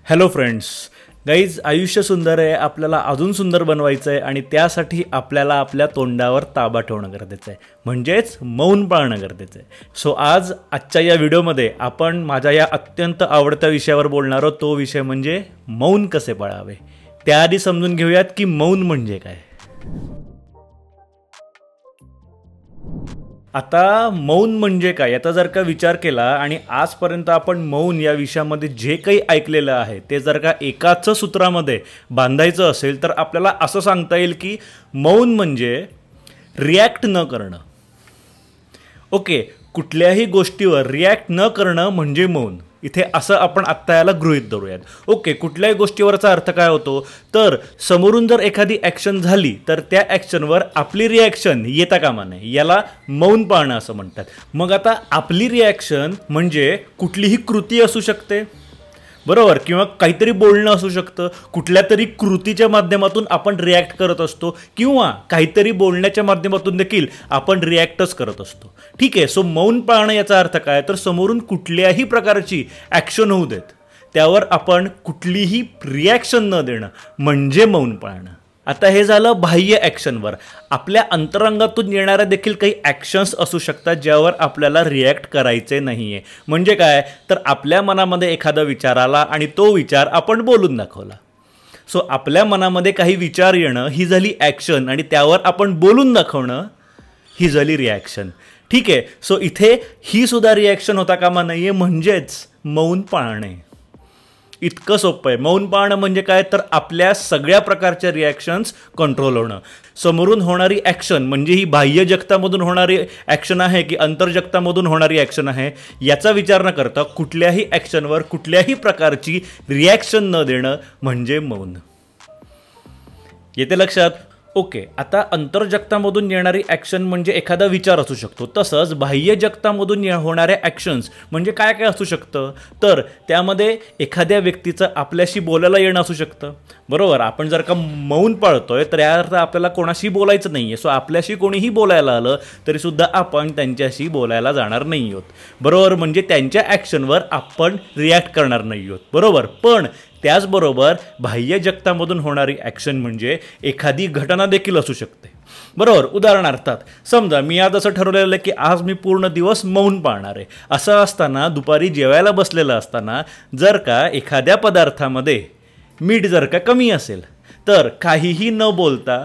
Hello friends, guys, आयुष्य सुंदर आहे, आपल्याला अजून सुंदर बनवायचं आहे आणि त्यासाठी आपल्याला आपल्या तोंडावर ताबा ठेवणं गरजेचं आहे, म्हणजेच मौन पाळणं गरजेचं आहे. सो आजच्या या व्हिडिओमध्ये आपण माझ्या या अत्यंत आवडत्या विषयावर बोलणार आहोत. तो विषय म्हणजे मौन कसे पाळावे. त्याआधी समजून घेऊयात की मौन म्हणजे काय. आता मौन म्हणजे काय याचा जर का विचार केला आणि आजपर्यंत आपण मौन या विषयामध्ये जे काही ऐकलेलं आहे ते जर का एकाच सूत्रामध्ये बांधायचं असेल तर आपल्याला असं सांगता येईल की मौन म्हणजे रिॲक्ट न करणं. ओके, कुठल्याही गोष्टीवर रिॲक्ट न करणं म्हणजे मौन. इथे असं आपण आत्ता याला गृहीत धरूयात. ओके, कुठल्याही गोष्टीवरचा अर्थ काय होतो तर समोरून जर एखादी ॲक्शन झाली तर त्या ॲक्शनवर आपली रिॲक्शन येता कामा नये, याला मौन पाळणं असं म्हणतात. मग आता आपली रिॲक्शन म्हणजे कुठलीही कृती असू शकते, बरोबर, किंवा काहीतरी बोलणं असू शकतं. कुठल्या तरी कृतीच्या माध्यमातून आपण रिॲक्ट करत असतो किंवा काहीतरी बोलण्याच्या माध्यमातून देखील आपण रिॲक्टच करत असतो. ठीक आहे. सो मौन पाळणं याचा अर्थ काय तर समोरून कुठल्याही प्रकारची ॲक्शन होऊ देत, त्यावर आपण कुठलीही रिॲक्शन न देणं म्हणजे मौन पाळणं. आता हे झालं बाह्य ॲक्शनवर. आपल्या अंतरंगातून येणाऱ्या देखील काही ॲक्शन्स असू शकतात ज्यावर आपल्याला रिॲक्ट करायचे नाही आहे. म्हणजे काय तर आपल्या मनामध्ये एखादा विचार आला आणि तो विचार आपण बोलून दाखवला. सो आपल्या मनामध्ये काही विचार येणं ही झाली ॲक्शन आणि त्यावर आपण बोलून दाखवणं ही झाली रिॲक्शन. ठीक आहे. सो इथे ही सुद्धा रिॲक्शन होता कामा नाही आहे, म्हणजेच मौन पाळणे. इतकं सोपं आहे. मौन पाळणं म्हणजे काय तर आपल्या सगळ्या प्रकारच्या रिॲक्शन्स कंट्रोल होणं. समोरून होणारी ॲक्शन म्हणजे ही बाह्य जगतामधून होणारी ॲक्शन आहे की अंतर्जगतामधून होणारी ॲक्शन आहे याचा विचार न करता कुठल्याही ॲक्शनवर कुठल्याही प्रकारची रिॲक्शन न देणं म्हणजे मौन. येते लक्षात. ओके, आता अंतर्जगतामधून येणारी ॲक्शन म्हणजे एखादा विचार असू शकतो. तसंच बाह्य जगतामधून होणाऱ्या ॲक्शन्स म्हणजे काय काय असू शकतं तर त्यामध्ये एखाद्या व्यक्तीचं आपल्याशी बोलायला येणं असू शकतं, बरोबर. आपण जर का मौन पाळतोय तर या अर्थ आपल्याला कोणाशी बोलायचं नाही आहे. सो आपल्याशी कोणीही बोलायला आलं तरीसुद्धा आपण त्यांच्याशी बोलायला जाणार नाही आहोत, बरोबर. म्हणजे त्यांच्या ॲक्शनवर आपण रिॲक्ट करणार नाही आहोत, बरोबर. पण त्याचबरोबर बाह्य जगतामधून होणारी ॲक्शन म्हणजे एखादी घटना देखील असू शकते, बरोबर. उदाहरणार्थात समजा मी आज असं ठरवलेलं आहे की आज मी पूर्ण दिवस मौन पाळणार आहे. असं असताना दुपारी जेवायला बसलेलं असताना जर का एखाद्या पदार्थामध्ये मीठ जर का कमी असेल तर काहीही न बोलता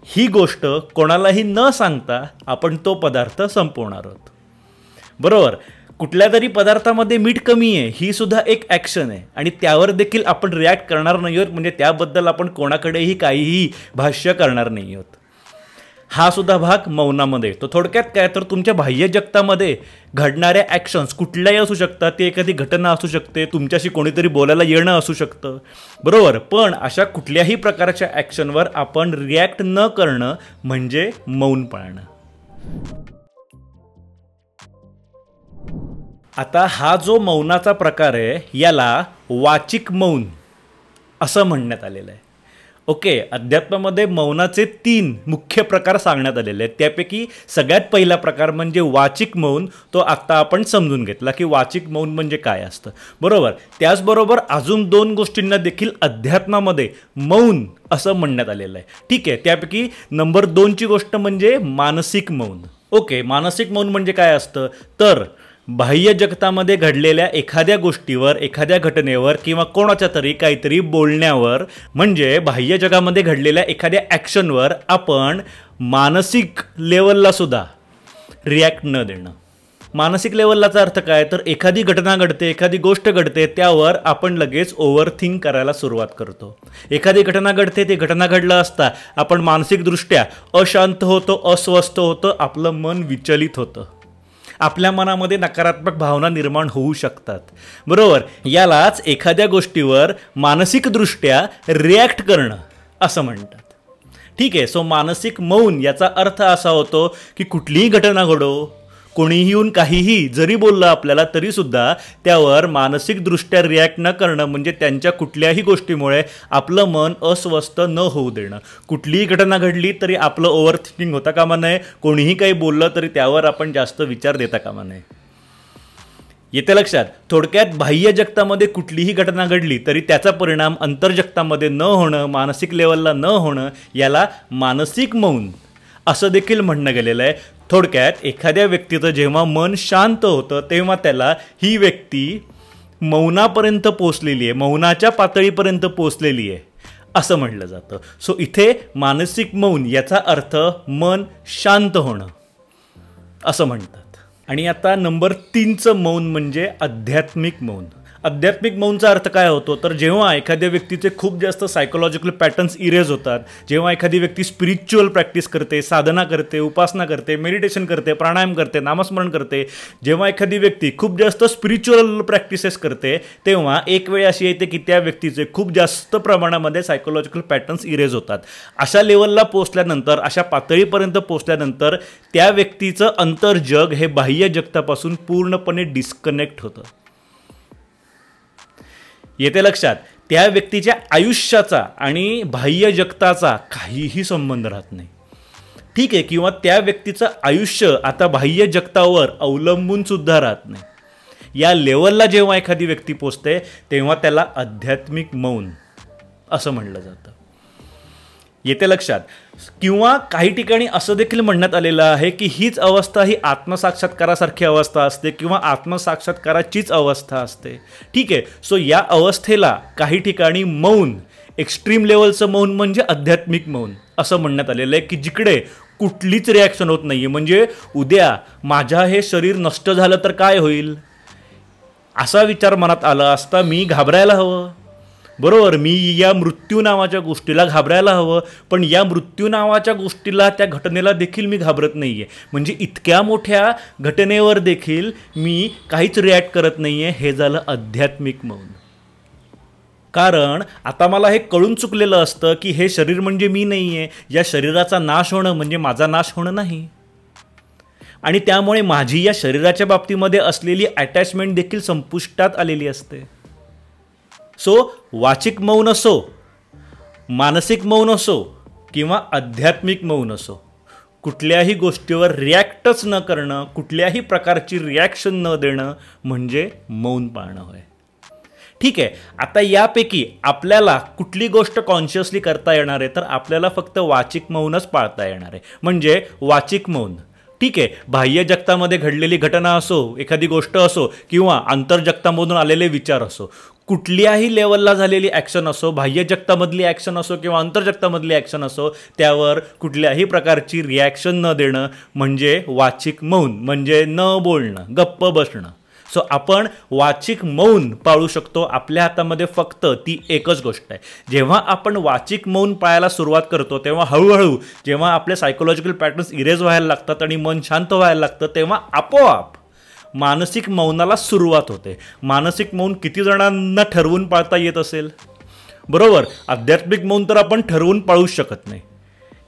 ही गोष्ट कोणालाही न सांगता आपण तो पदार्थ संपवणार आहोत, बरोबर. कुठल्या तरी पदार्थामध्ये मीठ कमी आहे ही सुद्धा एक ॲक्शन आहे आणि त्यावर देखील आपण रिॲक्ट करणार नाही आहोत, म्हणजे त्याबद्दल आपण कोणाकडेही काहीही भाष्य करणार नाही आहोत. हा सुद्धा भाग मौनामध्ये येतो. थोडक्यात काय तर तुमच्या बाह्य जगतामध्ये घडणाऱ्या ॲक्शन्स कुठल्याही असू शकतात. ती एखादी घटना असू शकते, तुमच्याशी कोणीतरी बोलायला येणं असू शकतं, बरोबर. पण अशा कुठल्याही प्रकारच्या ॲक्शनवर आपण रिॲक्ट न करणं म्हणजे मौन पाळणं. आता हा जो मौनाचा प्रकार आहे याला वाचिक मौन असं म्हणण्यात आलेलं आहे. ओके, अध्यात्मामध्ये मौनाचे 3 मुख्य प्रकार सांगण्यात आलेले आहेत. त्यापैकी सगळ्यात पहिला प्रकार म्हणजे वाचिक मौन. तो आत्ता आपण समजून घेतला की वाचिक मौन म्हणजे काय असतं, बरोबर. त्याचबरोबर अजून 2 गोष्टींना देखील अध्यात्मामध्ये मौन असं म्हणण्यात आलेलं आहे. ठीक आहे. त्यापैकी नंबर 2ची गोष्ट म्हणजे मानसिक मौन. ओके, मानसिक मौन म्हणजे काय असतं तर बाह्य जगतामध्ये घडलेल्या एखाद्या गोष्टीवर, एखाद्या घटनेवर किंवा कोणाच्या तरी काहीतरी बोलण्यावर म्हणजे बाह्य जगामध्ये घडलेल्या एखाद्या ॲक्शनवर आपण मानसिक लेवलला सुद्धा रिॲक्ट न देणं. मानसिक लेवललाचा अर्थ काय तर एखादी घटना घडते, एखादी गोष्ट घडते, त्यावर आपण लगेच ओव्हरथिंक करायला सुरुवात करतो. एखादी घटना घडते, ती घटना घडलं असता आपण मानसिकदृष्ट्या अशांत होतो, अस्वस्थ होतं, आपलं मन विचलित होतं, आपल्या मनामध्ये नकारात्मक भावना निर्माण होऊ शकतात, बरोबर. यालाच एखाद्या गोष्टीवर मानसिकदृष्ट्या रिॲक्ट करणं असं म्हणतात. ठीक आहे. सो मानसिक मौन याचा अर्थ असा होतो की कुठलीही घटना घडो, कोणीही येऊन काहीही जरी बोललं आपल्याला तरीसुद्धा त्यावर मानसिकदृष्ट्या रिॲक्ट न करणं म्हणजे त्यांच्या कुठल्याही गोष्टीमुळे आपलं मन अस्वस्थ न होऊ देणं. कुठलीही घटना घडली तरी आपलं ओव्हरथिंकिंग होता कामा नये, कोणीही काही बोललं तरी त्यावर आपण जास्त विचार देता कामा नये. येते लक्षात? थोडक्यात बाह्य जगतामध्ये कुठलीही घटना घडली तरी त्याचा परिणाम अंतर्जगतामध्ये न होणं, मानसिक लेवलला न होणं, याला मानसिक मौन असं देखील म्हणणं गेलेलं आहे. थोडक्यात एखाद्या व्यक्तीचं जेव्हा मन शांत होतं तेव्हा त्याला ही व्यक्ती मौनापर्यंत पोचलेली आहे, मौनाच्या पातळीपर्यंत पोचलेली आहे असं म्हटलं जातं. सो इथे मानसिक मौन याचा अर्थ मन शांत होणं असं म्हणतात. आणि आता नंबर 3चं मौन म्हणजे आध्यात्मिक मौन. आध्यात्मिक मौनचा अर्थ काय होतो तर जेव्हा एखाद्या व्यक्तीचे खूप जास्त सायकोलॉजिकल पॅटर्न्स इरेज होतात, जेव्हा एखादी व्यक्ती स्पिरिच्युअल प्रॅक्टिस करते, साधना करते, उपासना करते, मेडिटेशन करते, प्राणायाम करते, नामस्मरण करते, जेव्हा एखादी व्यक्ती खूप जास्त स्पिरिच्युअल प्रॅक्टिसेस करते तेव्हा एक वेळ अशी येते की त्या व्यक्तीचे खूप जास्त प्रमाणामध्ये सायकोलॉजिकल पॅटर्न्स इरेज होतात. अशा लेवलला पोचल्यानंतर, अशा पातळीपर्यंत पोचल्यानंतर त्या व्यक्तीचं अंतर्जग हे बाह्य जगतापासून पूर्णपणे डिस्कनेक्ट होतं. येते लक्षात? त्या व्यक्तीच्या आयुष्याचा आणि बाह्य जगताचा काहीही संबंध राहत नाही. ठीक आहे, किंवा त्या व्यक्तीचं आयुष्य आता बाह्य जगतावर अवलंबून सुद्धा राहत नाही. या लेवलला जेव्हा एखादी व्यक्ती पोचते तेव्हा त्याला आध्यात्मिक मौन असं म्हणलं जातं. येते लक्षात? किंवा काही ठिकाणी असं देखील म्हणण्यात आलेलं आहे की हीच अवस्था ही आत्मसाक्षात्कारासारखी अवस्था असते किंवा आत्मसाक्षात्काराचीच अवस्था असते. ठीक आहे, सो या अवस्थेला काही ठिकाणी मौन, एक्स्ट्रीम लेवलचं मौन म्हणजे आध्यात्मिक मौन असं म्हणण्यात आलेलं आहे की जिकडे कुठलीच रिॲक्शन होत नाही आहे. म्हणजे उद्या माझ्या हे शरीर नष्ट झालं तर काय होईल असा विचार मनात आला असता मी घाबरायला हवं. बरोबर, मी या मृत्यू नावाच्या गोष्टीला घाबरायला हवं, पण या मृत्यू नावाच्या गोष्टीला, त्या घटनेला देखील मी घाबरत नाही आहे. म्हणजे इतक्या मोठ्या घटनेवर देखील मी काहीच रिॲक्ट करत नाही आहे. हे झालं आध्यात्मिक मौन. कारण आता मला हे कळून चुकलेलं असतं की हे शरीर म्हणजे मी नाही आहे, या शरीराचा नाश होणं म्हणजे माझा नाश होणं नाही, आणि त्यामुळे माझी या शरीराच्या बाबतीमध्ये असलेली अटॅचमेंट देखील संपुष्टात आलेली असते. सो वाचिक मौन असो, मानसिक मौन असो किंवा आध्यात्मिक मौन असो, कुठल्याही गोष्टीवर रिॲक्टच न करणं, कुठल्याही प्रकारची रिॲक्शन न देणं म्हणजे मौन पाळणं होय. ठीक आहे, आता यापैकी आपल्याला कुठली गोष्ट कॉन्शियसली करता येणार आहे तर आपल्याला फक्त वाचिक मौनच पाळता येणार आहे. म्हणजे वाचिक मौन. ठीक आहे, बाह्य जगतामध्ये घडलेली घटना असो, एखादी गोष्ट असो किंवा आंतरजगतामधून आलेले विचार असो, कुठल्याही लेवलला झालेली ॲक्शन असो, बाह्य जगतामधली ॲक्शन असो किंवा आंतरजगतामधली ॲक्शन असो, त्यावर कुठल्याही प्रकारची रिॲक्शन न देणं म्हणजे वाचिक मौन, म्हणजे न बोलणं, गप्प बसणं. सो आपण वाचिक मौन पाळू शकतो. आपल्या हातामध्ये फक्त ती एकच गोष्ट आहे. जेव्हा आपण वाचिक मौन पाळायला सुरुवात करतो तेव्हा हळूहळू जेव्हा आपले सायकोलॉजिकल पॅटर्न्स इरेज व्हायला लागतात आणि मन शांत व्हायला लागतं तेव्हा आपोआप मानसिक मौनाला सुरुवात होते. मानसिक मौन किती जणांना ठरवून पाळता येत असेल? बरोबर, आध्यात्मिक मौन तर आपण ठरवून पाळूच शकत नाही.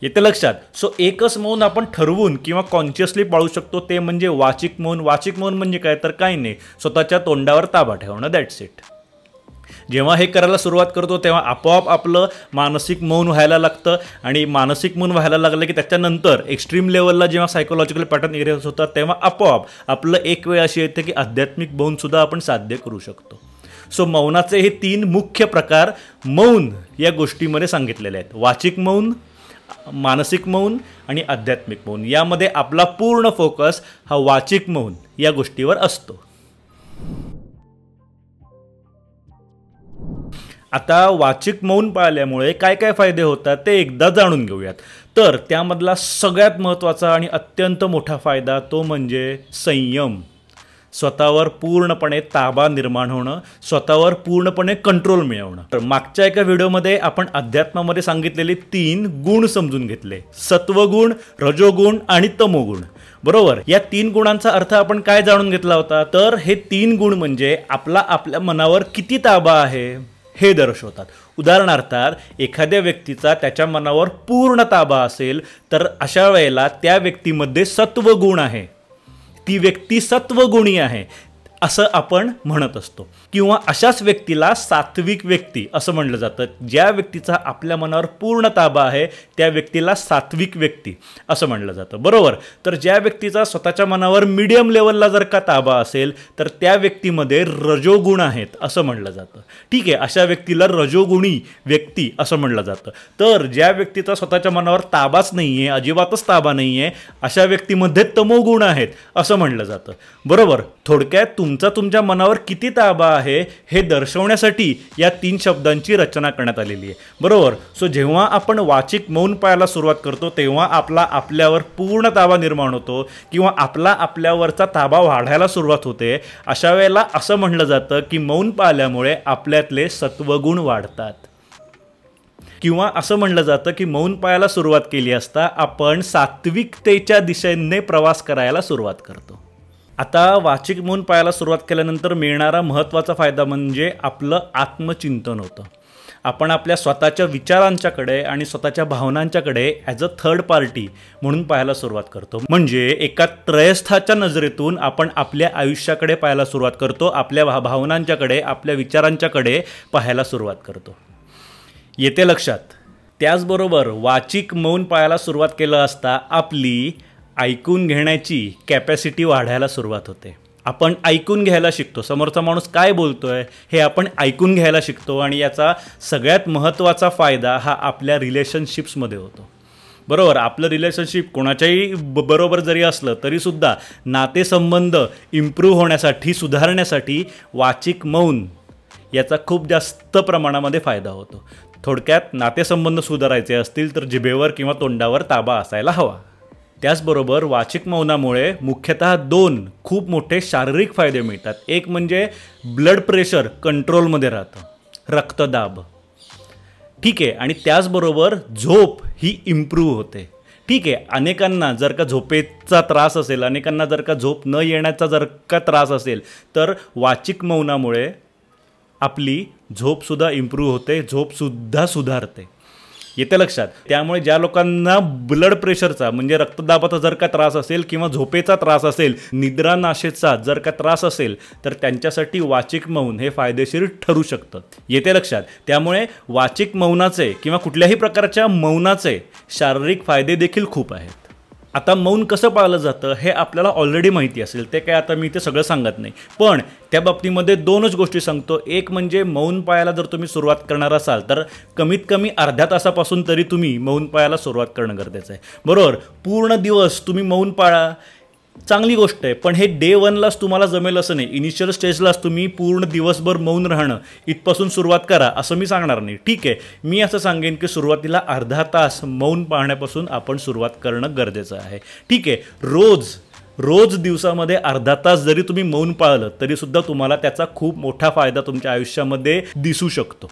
येते लक्षात? सो एकच मौन आपण ठरवून किंवा कॉन्शियसली पाळू शकतो, ते म्हणजे वाचिक मौन. वाचिक मौन म्हणजे काय तर काही नाही, स्वतःच्या तोंडावर ताबा ठेवणं, दॅट्स इट. जेव्हा हे करायला सुरुवात करतो तेव्हा आपोआप आपलं मानसिक मौन व्हायला लागतं, आणि मानसिक मौन व्हायला लागलं की त्याच्यानंतर एक्स्ट्रीम लेवलला जेव्हा सायकोलॉजिकल पॅटर्न इरेज होतात तेव्हा आपोआप आपलं एक वेळ अशी येते की आध्यात्मिक मौनसुद्धा आपण साध्य करू शकतो. सो मौनाचे हे 3 मुख्य प्रकार मौन या गोष्टीमध्ये सांगितलेले आहेत: वाचिक मौन, मानसिक मौन आणि आध्यात्मिक मौन. यामध्ये आपला पूर्ण फोकस हा वाचिक मौन या गोष्टीवर असतो. आता वाचिक मौन पाळल्यामुळे काय काय फायदे होतात ते एकदा जाणून घेऊयात. तर त्यामधला सगळ्यात महत्त्वाचा आणि अत्यंत मोठा फायदा तो म्हणजे संयम. स्वतःवर पूर्णपणे ताबा निर्माण होणं, स्वतःवर पूर्णपणे कंट्रोल मिळवणं. तर मागच्या एका व्हिडिओमध्ये आपण अध्यात्मामध्ये सांगितलेले 3 गुण समजून घेतले: सत्वगुण, रजोगुण आणि तमोगुण. बरोबर, या 3 गुणांचा अर्थ आपण काय जाणून घेतला होता? तर हे 3 गुण म्हणजे आपल्या मनावर किती ताबा आहे हे दर्शवतात. उदाहरणार्थ, एखाद्या व्यक्तीचा त्याच्या मनावर पूर्ण ताबा असेल तर अशा वेळेला त्या व्यक्तीमध्ये सत्वगुण आहे, ती व्यक्ती सत्वगुणी आहे. असं आपण म्हणत असतो, किंवा अशाच व्यक्तीला सात्विक व्यक्ती असं म्हणलं जातं. ज्या व्यक्तीचा आपल्या मनावर पूर्ण ताबा आहे त्या व्यक्तीला सात्विक व्यक्ती असं म्हणलं जातं. बरोबर. तर ज्या व्यक्तीचा स्वतःच्या मनावर मीडियम लेवलला जर का ताबा असेल तर त्या व्यक्तीमध्ये रजोगुण आहेत असं म्हणलं जातं. ठीक आहे, अशा व्यक्तीला रजोगुणी व्यक्ती असं म्हणलं जातं. तर ज्या व्यक्तीचा स्वतःच्या मनावर ताबाच नाही आहे, अजिबातच ताबा नाही आहे, अशा व्यक्तीमध्ये तमोगुण आहेत असं म्हणलं जातं. बरोबर. थोडक्यात तुमच्या मनावर किती ताबा आहे हे दर्शवण्यासाठी या 3 शब्दांची रचना करण्यात आलेली आहे. बरोबर. सो जेव्हा आपण वाचिक मौन पाळायला सुरुवात करतो तेव्हा आपल्यावर पूर्ण ताबा निर्माण होतो किंवा आपल्यावरचा ताबा वाढायला सुरुवात होते. अशा वेळेला असं म्हणलं जातं की मौन पाळल्यामुळे आपल्यातले सत्वगुण वाढतात, किंवा असं म्हणलं जातं की मौन पाळायला सुरुवात केली असता आपण सात्विकतेच्या दिशेने प्रवास करायला सुरुवात करतो. आता वाचिक मौन पाळायला सुरुवात केल्यानंतर मिळणारा महत्त्वाचा फायदा म्हणजे आपलं आत्मचिंतन होतं. आपण आपल्या स्वतःच्या विचारांच्याकडे आणि स्वतःच्या भावनांच्याकडे ॲज अ थर्ड पार्टी म्हणून पाहायला सुरुवात करतो. म्हणजे एका त्रयस्थाच्या नजरेतून आपण आपल्या आयुष्याकडे पाहायला सुरुवात करतो, आपल्या भावनांच्याकडे, आपल्या विचारांच्याकडे पाहायला सुरुवात करतो. येते लक्षात. त्याचबरोबर वाचिक मौन पाळायला सुरुवात केलं असता आपली ऐकून घेण्याची कॅपॅसिटी वाढायला सुरुवात होते. आपण ऐकून घ्यायला शिकतो. समोरचा माणूस काय बोलतोय हे आपण ऐकून घ्यायला शिकतो आणि याचा सगळ्यात महत्त्वाचा फायदा हा आपल्या रिलेशनशिप्समध्ये होतो. बरोबर. आपलं रिलेशनशिप कोणाच्याही बरोबर जरी असलं तरीसुद्धा नातेसंबंध इम्प्रूव्ह होण्यासाठी, सुधारण्यासाठी वाचिक मौन याचा खूप जास्त प्रमाणामध्ये फायदा होतो. थोडक्यात नातेसंबंध सुधारायचे असतील तर जिभेवर किंवा तोंडावर ताबा असायला हवा. त्याचबरोबर वाचिक मौनामुळे मुख्यतः 2 खूप मोठे शारीरिक फायदे मिळतात. एक म्हणजे ब्लड प्रेशर कंट्रोलमध्ये राहतं, रक्तदाब. ठीक आहे. आणि त्याचबरोबर झोप ही इम्प्रूव्ह होते. ठीक आहे. अनेकांना जर का झोपेचा त्रास असेल, अनेकांना जर का झोप न येण्याचा जर का त्रास असेल तर वाचिक मौनामुळे आपली झोपसुद्धा इम्प्रूव्ह होते, झोपसुद्धा सुधारते. येते लक्षात. त्यामुळे ज्या लोकांना ब्लड प्रेशरचा म्हणजे रक्तदाबाचा जर का त्रास असेल किंवा झोपेचा त्रास असेल, निद्रानाशेचा जर का त्रास असेल तर त्यांच्यासाठी वाचिक मौन हे फायदेशीर ठरू शकतं. येते लक्षात. त्यामुळे वाचिक मौनाचे किंवा कुठल्याही प्रकारच्या मौनाचे शारीरिक फायदे देखील खूप आहेत. आता मौन कसं पाळलं जातं हे आपल्याला ऑलरेडी माहिती असेल, ते काय आता मी ते सगळं सांगत नाही. पण त्या बाबतीमध्ये 2च गोष्टी सांगतो. एक म्हणजे मौन पाळायला जर तुम्ही सुरुवात करणार असाल तर कमीत कमी अर्ध्या तासापासून तरी तुम्ही मौन पाळायला सुरुवात करणं गरजेचं आहे. बरोबर. पूर्ण दिवस तुम्ही मौन पाळा, चांगली गोष्ट आहे, पण हे डे 1लाच तुम्हाला जमेल असं नाही. इनिशियल स्टेजलाच तुम्ही पूर्ण दिवसभर मौन राहणं इथपासून सुरुवात करा असं मी सांगणार नाही. ठीक आहे. मी असं सांगेन की सुरुवातीला अर्धा तास मौन पाळण्यापासून आपण सुरुवात करणं गरजेचं आहे. ठीक आहे. रोज दिवसामध्ये अर्धा तास जरी तुम्ही मौन पाळलं तरीसुद्धा तुम्हाला त्याचा खूप मोठा फायदा तुमच्या आयुष्यामध्ये दिसू शकतो.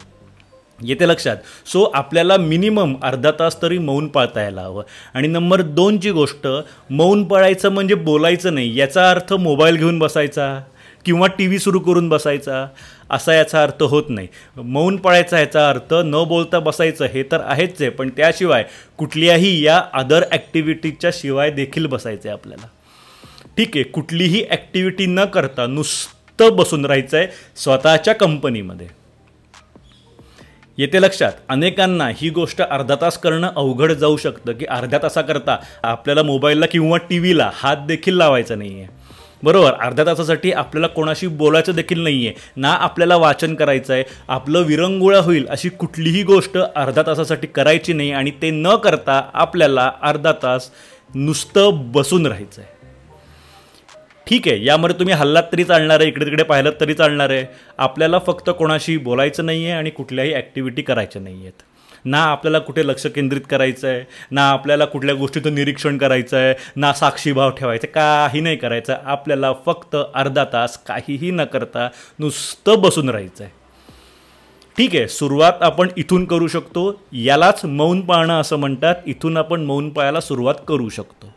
येते लक्षात. सो आपल्याला मिनिमम अर्धा तास तरी मौन पाळता यायला हवं. आणि नंबर 2ची गोष्ट, मौन पाळायचं म्हणजे बोलायचं नाही. याचा अर्थ मोबाईल घेऊन बसायचा किंवा TV सुरू करून बसायचा असा याचा अर्थ होत नाही. मौन पाळायचा याचा अर्थ न बोलता बसायचं हे तर आहेच आहे, पण त्याशिवाय कुठल्याही या अदर ॲक्टिव्हिटीजच्या शिवाय देखील बसायचं आहे आपल्याला. ठीक आहे. कुठलीही ॲक्टिव्हिटी न करता नुसतं बसून राहायचं आहे स्वतःच्या कंपनीमध्ये. येते लक्षात. अनेकांना ही गोष्ट अर्धा तास करणं अवघड जाऊ शकतं की अर्ध्या तासाकरता आपल्याला मोबाईलला किंवा TV ला हात देखील लावायचा नाही आहे. बरोबर. अर्ध्या तासासाठी आपल्याला कोणाशी बोलायचं देखील नाही आहे, ना आपल्याला वाचन करायचं आहे. आपलं विरंगुळा होईल अशी कुठलीही गोष्ट अर्ध्या तासासाठी करायची नाही आणि ते न करता आपल्याला अर्धा तास नुसतं बसून राहायचं आहे. ठीक आहे. यामध्ये तुम्ही हल्लात तरी चालणार आहे, इकडे तिकडे पाहिलं तरी चालणार आहे. आपल्याला फक्त कोणाशी बोलायचं नाही आहे आणि कुठल्याही ॲक्टिव्हिटी करायच्या नाही आहेत. ना आपल्याला कुठे लक्ष केंद्रित करायचं आहे, ना आपल्याला कुठल्या गोष्टीचं निरीक्षण करायचं आहे, ना साक्षीभाव ठेवायचं, काही नाही करायचं. आपल्याला फक्त अर्धा तास काहीही न करता नुसतं बसून राहायचं आहे. ठीक आहे. सुरुवात आपण इथून करू शकतो. यालाच मौन पाळणं असं म्हणतात. इथून आपण मौन पाळायला सुरुवात करू शकतो.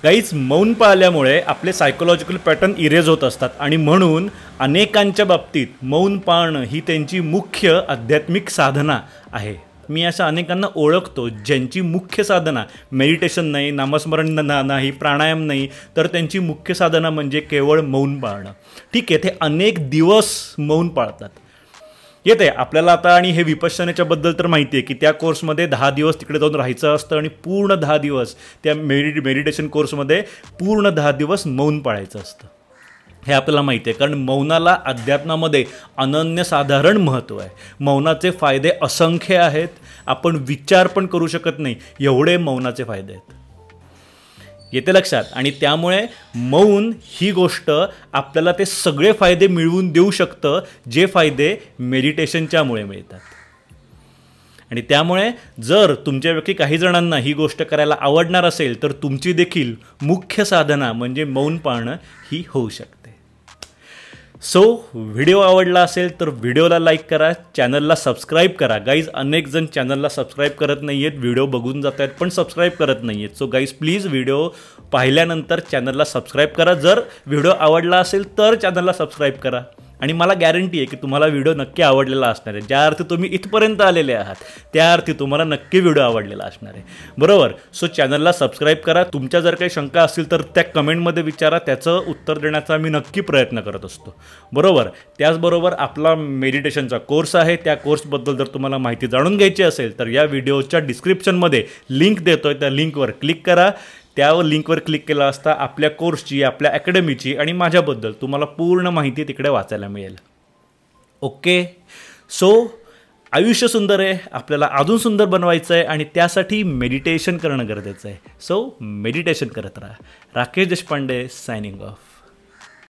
गाईज, मौन पाळल्यामुळे आपले सायकोलॉजिकल पॅटर्न इरेज होत असतात आणि म्हणून अनेकांच्या बाबतीत मौन पाळणं ही त्यांची मुख्य आध्यात्मिक साधना आहे. मी अशा अनेकांना ओळखतो ज्यांची मुख्य साधना मेडिटेशन नाही, नामस्मरण नाही, प्राणायाम नाही, तर त्यांची मुख्य साधना म्हणजे केवळ मौन पाळणं. ठीक आहे, ते अनेक दिवस मौन पाळतात. येते आपल्याला आता, आणि हे विपश्यनेच्या बद्दल तर माहिती आहे की त्या कोर्समध्ये 10 दिवस तिकडे जाऊन राहायचं असतं आणि पूर्ण 10 दिवस त्या मेडिटेशन कोर्समध्ये पूर्ण 10 दिवस मौन पाळायचं असतं. हे आपल्याला माहिती आहे, कारण मौनाला अध्यात्मामध्ये अनन्यसाधारण महत्त्व आहे. मौनाचे फायदे असंख्य आहेत, आपण विचार पण करू शकत नाही एवढे मौनाचे फायदे आहेत. येते लक्षात. आणि त्यामुळे मौन ही गोष्ट आपल्याला ते सगळे फायदे मिळवून देऊ शकतं जे फायदे मेडिटेशनच्यामुळे मिळतात. आणि त्यामुळे जर तुमच्यापैकी काही जणांना ही गोष्ट करायला आवडणार असेल तर तुमची देखील मुख्य साधना म्हणजे मौन पाळणं ही होऊ शकते. सो व्हिडिओ आवडला असेल तर व्हिडिओला लाईक करा, चॅनलला सबस्क्राईब करा. गाईज अनेक जण चॅनलला सबस्क्राईब करत नाही आहेत, व्हिडिओ बघून जात आहेत पण सबस्क्राईब करत नाही आहेत. सो गाईज प्लीज व्हिडिओ पाहिल्यानंतर चॅनलला सबस्क्राईब करा. जर व्हिडिओ आवडला असेल तर चॅनलला सबस्क्राईब करा. आणि मला गॅरंटी आहे की तुम्हाला व्हिडिओ नक्की आवडलेला असणार आहे. ज्या अर्थी तुम्ही इथपर्यंत आलेले आहात त्या अर्थी तुम्हाला नक्की व्हिडिओ आवडलेला असणार आहे, बरोबर. सो चॅनलला सबस्क्राईब करा. तुमच्या जर काही शंका असतील तर त्या कमेंटमध्ये विचारा, त्याचं उत्तर देण्याचा मी नक्की प्रयत्न करत असतो, बरोबर. त्याचबरोबर आपला मेडिटेशनचा कोर्स आहे, त्या कोर्सबद्दल जर तुम्हाला माहिती जाणून घ्यायची असेल तर या व्हिडिओच्या डिस्क्रिप्शनमध्ये लिंक देतोय, त्या लिंकवर क्लिक करा. त्यावर लिंकवर क्लिक केला असता आपल्या कोर्सची, आपल्या अकॅडमीची आणि माझ्याबद्दल तुम्हाला पूर्ण माहिती तिकडे वाचायला मिळेल. ओके. सो आयुष्य सुंदर आहे, आपल्याला अजून सुंदर बनवायचं आहे आणि त्यासाठी मेडिटेशन करणं गरजेचं आहे. सो मेडिटेशन करत राहा. Rakesh Deshpande signing off.